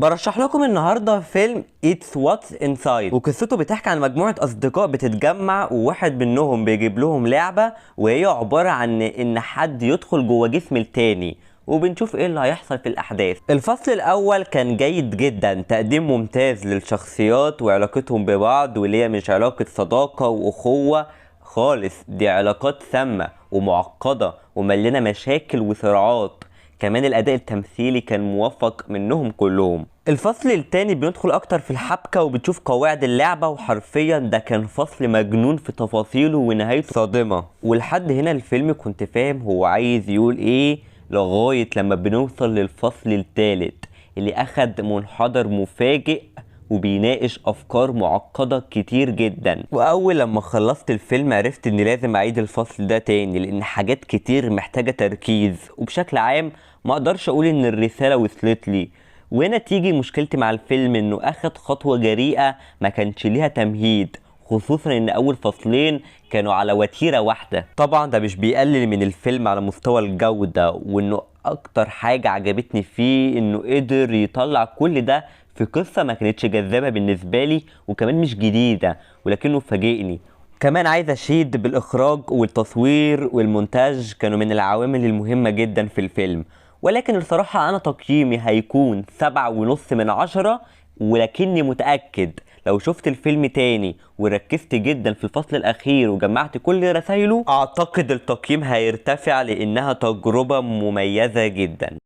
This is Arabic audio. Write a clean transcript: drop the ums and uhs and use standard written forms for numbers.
برشح لكم النهارده فيلم It's What's Inside، وقصته بتحكي عن مجموعة أصدقاء بتتجمع وواحد منهم بيجيب لهم لعبة، وهي عبارة عن إن حد يدخل جوه جسم التاني، وبنشوف ايه اللي هيحصل في الأحداث. الفصل الأول كان جيد جدا، تقديم ممتاز للشخصيات وعلاقتهم ببعض، واللي هي مش علاقة صداقة وأخوة خالص، دي علاقات سامة ومعقدة ومليانة مشاكل وصراعات. كمان الاداء التمثيلي كان موفق منهم كلهم. الفصل التاني بندخل اكتر في الحبكة وبتشوف قواعد اللعبة، وحرفيا ده كان فصل مجنون في تفاصيله ونهايته صادمة. ولحد هنا الفيلم كنت فاهم هو عايز يقول ايه، لغاية لما بنوصل للفصل التالت اللي اخد منحدر مفاجئ وبيناقش افكار معقدة كتير جدا. واول لما خلصت الفيلم عرفت اني لازم اعيد الفصل ده تاني، لان حاجات كتير محتاجة تركيز، وبشكل عام ما اقدرش اقول ان الرسالة وصلت لي. وهنا تيجي مشكلتي مع الفيلم، انه اخد خطوة جريئة ما كانش ليها تمهيد، خصوصا ان اول فصلين كانوا على وتيرة واحدة. طبعا ده مش بيقلل من الفيلم على مستوى الجودة، وانه اكتر حاجة عجبتني فيه انه قدر يطلع كل ده في قصة ما كانتش جذابة بالنسبة لي، وكمان مش جديدة، ولكنه فاجئني. كمان عايز اشيد بالاخراج والتصوير والمونتاج، كانوا من العوامل المهمة جدا في الفيلم. ولكن الصراحة انا تقييمي هيكون 7.5 من 10، ولكني متأكد لو شفت الفيلم تاني وركزت جدا في الفصل الاخير وجمعت كل رسايله، اعتقد التقييم هيرتفع، لانها تجربة مميزة جدا.